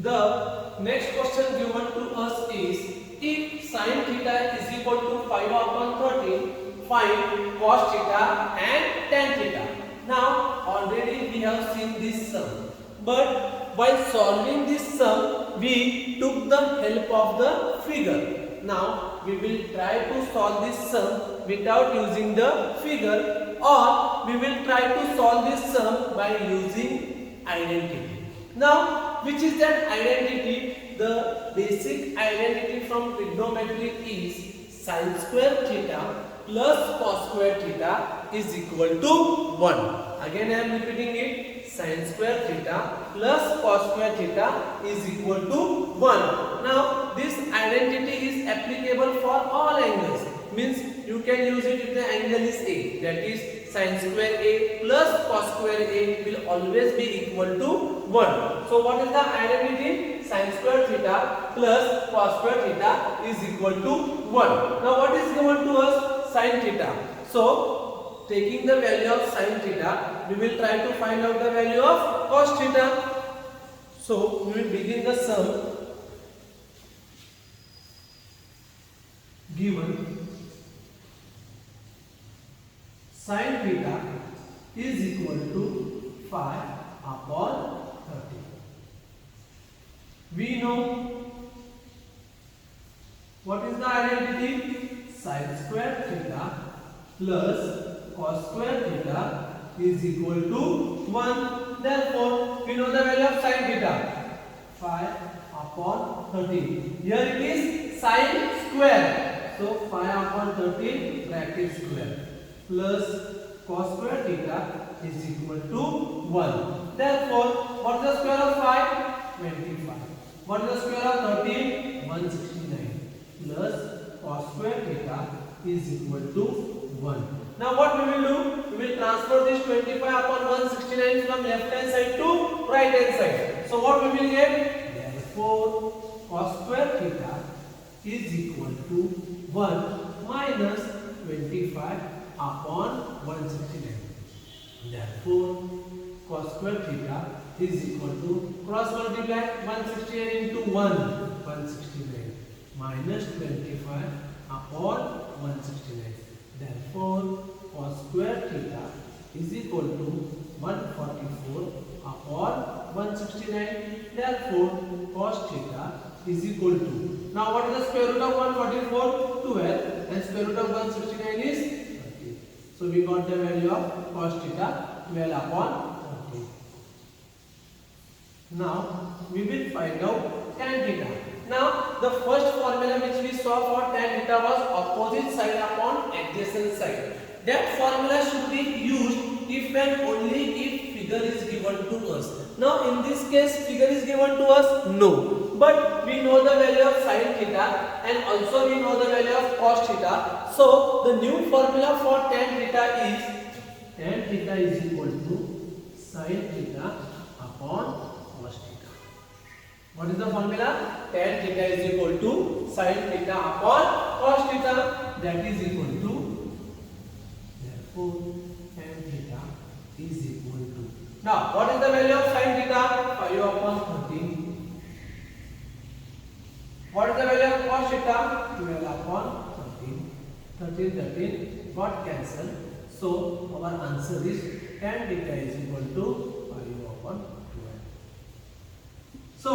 The next question given to us is, if sin theta is equal to 5 upon 13, find cos theta and tan theta. Now already we have seen this sum, but while solving this sum we took the help of the figure. Now we will try to solve this sum without using the figure, or we will try to solve this sum by using identity. Now, which is that identity? The basic identity from trigonometry is sin square theta plus cos square theta is equal to 1. Again I am repeating it. Sin square theta plus cos square theta is equal to 1. Now, this identity is applicable for all angles. Means you can use it if the angle is A. That is sin square A plus cos square A will always be equal to 1. So what is the identity? Sin square theta plus cos square theta is equal to 1. Now what is given to us? Sin theta. So taking the value of sin theta, we will try to find out the value of cos theta. So we will begin the sum given sin theta is equal to 5 upon 30. We know what is the identity? Sin square theta plus cos square theta is equal to 1. Therefore, we know the value of sin theta, 5 upon 30. Here it is sin square. So 5 upon 30 bracket square plus cos square theta is equal to 1. Therefore, what is the square of 5? 25. What is the square of 13? 169 plus cos square theta is equal to 1. Now what we will do? We will transfer this 25 upon 169 from left hand side to right hand side. So what we will get? Therefore, cos square theta is equal to 1 minus 25 upon 169. Therefore, cos square theta is equal to, cross multiply 169 into 169 minus 25 upon 169. Therefore, cos square theta is equal to 144 upon 169. Therefore, cos theta is equal to, now what is the square root of 144? 12, and square root of 169 is 30. So we got the value of cos theta 12 upon 30. Now we will find out tan theta. Now the first formula which we saw for tan theta was opposite side upon adjacent side. That formula should be used if and only if figure is given to us. Now in this case figure is given to us? No. But we know the value of sin theta and also we know the value of cos theta. So the new formula for tan theta is equal to sin theta upon cos theta. What is the formula? Tan theta is equal to sin theta upon cos theta. That is equal to, therefore tan theta is equal to, now what is the value of sin theta? 5 upon 13. What is the value of cos theta? 12 upon 13 got cancelled. So our answer is tan theta is equal to 5 upon 12. So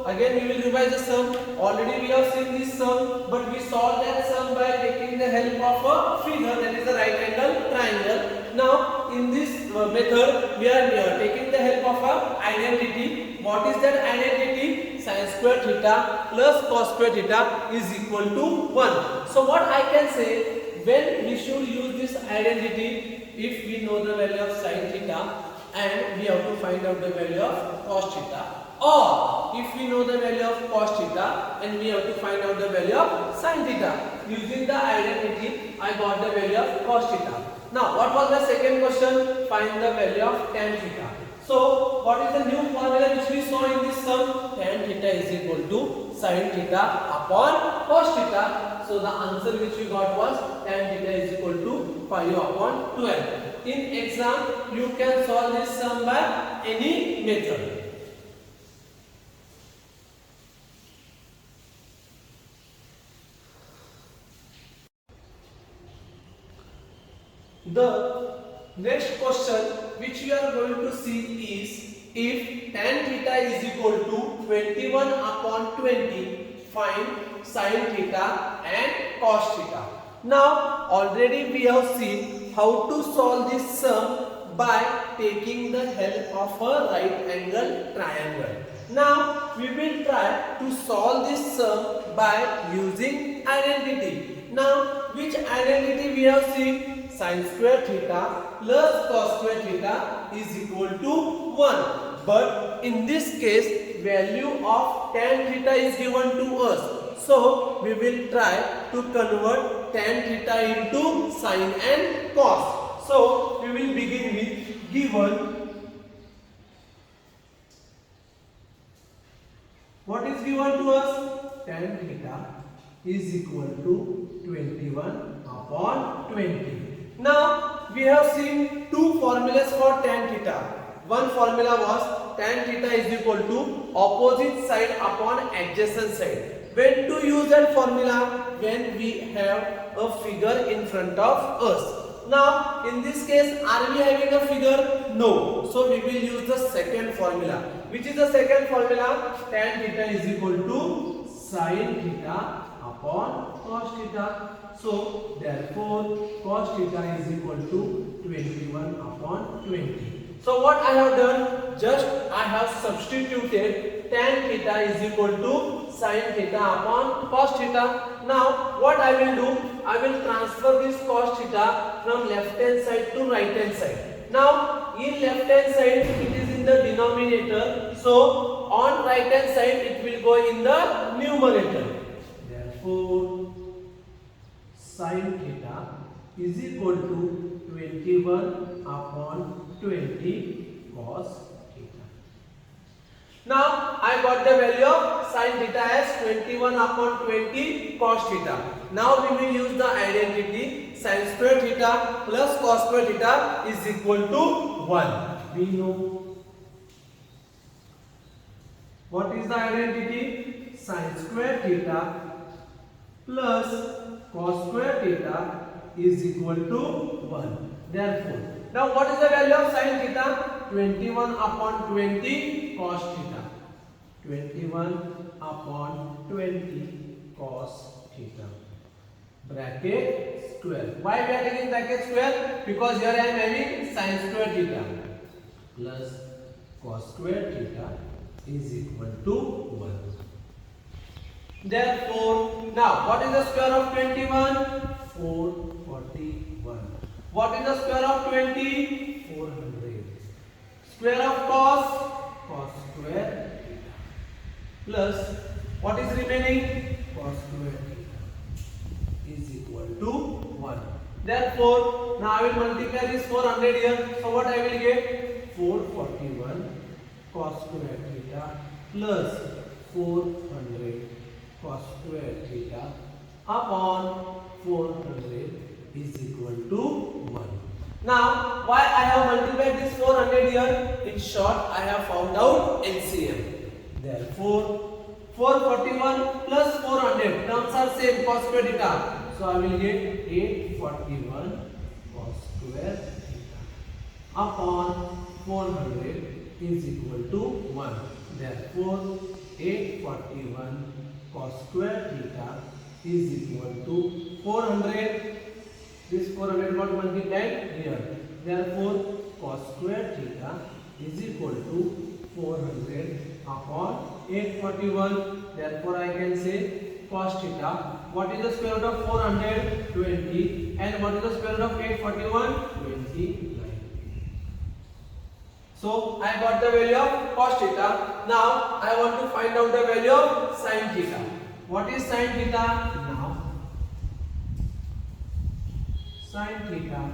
again we will revise the sum. Already we have seen this sum, but we solved that sum by taking the help of a figure, that is the right angle triangle. Now in this method we are taking the help of a identity. What is that identity? Sin square theta plus cos square theta is equal to 1. So what I can say, when we should use this identity, if we know the value of sin theta and we have to find out the value of cos theta, or if we know the value of cos theta and we have to find out the value of sin theta. Using the identity, I got the value of cos theta. Now what was the second question? Find the value of tan theta. So what is the new formula which we saw in this sum? Tan theta is equal to sin theta upon cos theta. So the answer which we got was tan theta is equal to 5 upon 12. In exam, you can solve this sum by any method. The next question which we are going to see is, if tan theta is equal to 21 upon 20, find sin theta and cos theta. Now already we have seen how to solve this sum by taking the help of a right angle triangle. Now we will try to solve this sum by using identity. Now which identity we have seen? Sin square theta plus cos square theta is equal to 1. But in this case value of tan theta is given to us. So we will try to convert tan theta into sin and cos. So we will begin with given. What is given to us? Tan theta is equal to 21 upon 20. Now we have seen two formulas for tan theta. One formula was tan theta is equal to opposite side upon adjacent side. When to use that formula? When we have a figure in front of us. Now in this case, are we having a figure? No. So we will use the second formula. Which is the second formula? Tan theta is equal to sin theta upon cos theta. So therefore cos theta is equal to 21 upon 20. So what I have done? Just I have substituted tan theta is equal to sin theta upon cos theta. Now what I will do? I will transfer this cos theta from left hand side to right hand side. Now in left hand side it is in the denominator. So on right hand side it will go in the numerator. Therefore sin theta is equal to 21 upon 20 cos theta. Now I got the value of sin theta as 21 upon 20 cos theta. Now we will use the identity sin square theta plus cos square theta is equal to 1. We know what is the identity? Sin square theta plus cos square theta is equal to 1. Therefore, now what is the value of sin theta? 21 upon 20 cos theta. 21 upon 20 cos theta. Bracket square. Why we are taking bracket square? Because here I am having sin square theta plus cos square theta is equal to 1. Therefore, now what is the square of 21? 441. What is the square of 20? 400. Square of cos? Cos square theta. Plus, what is remaining? Cos square theta is equal to 1. Therefore, now I will multiply this 400 here. So what I will get? 441 cos square theta plus 400 cos square theta upon 400 is equal to 1. Now, why I have multiplied this 400 here? In short, I have found out LCM. Therefore, 441 plus 400 terms are same, cos square theta. So I will get 841 cos square theta upon 400 is equal to 1. Therefore, 841 cos square theta is equal to 400. This 400 got multiplied here. Therefore, cos square theta is equal to 400 upon 841. Therefore, I can say cos theta. What is the square root of 400? 20. And what is the square root of 841? 29. So I got the value of cos theta. Now I want to find out the value of sin theta. What is sin theta? Now sin theta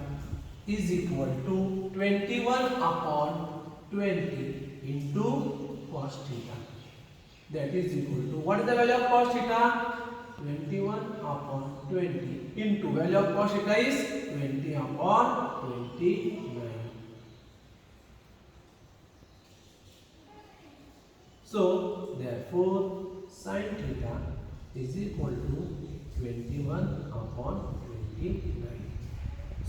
is equal to 21 upon 20 into cos theta. That is equal to, what is the value of cos theta? 21 upon 20 into value of cos theta is 20 upon 29. So therefore sin theta is equal to 21 upon 29.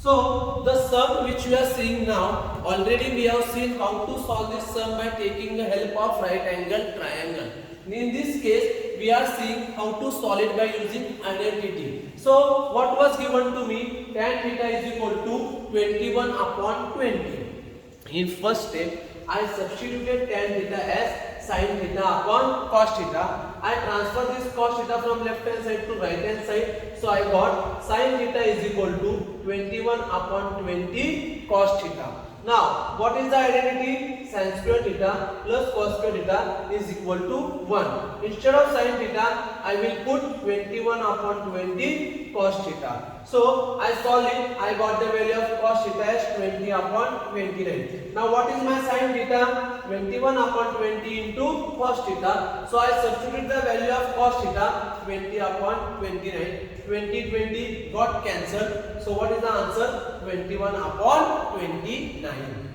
So the sum which we are seeing now, already we have seen how to solve this sum by taking the help of right angle triangle. In this case, we are seeing how to solve it by using identity. So what was given to me? Tan theta is equal to 21 upon 20. In first step, I substituted tan theta as sin theta upon cos theta. I transfer this cos theta from left hand side to right hand side. So I got sin theta is equal to 21 upon 20 cos theta. Now what is the identity? Sin square theta plus cos square theta is equal to 1. Instead of sin theta, I will put 21 upon 20 cos theta. So I solve it. I got the value of cos theta as 20 upon 29. Now what is my sin theta? 21 upon 20 into cos theta. So I substitute the value of cos theta, 20 upon 29. 20 got cancelled. So what is the answer? 21 upon 29.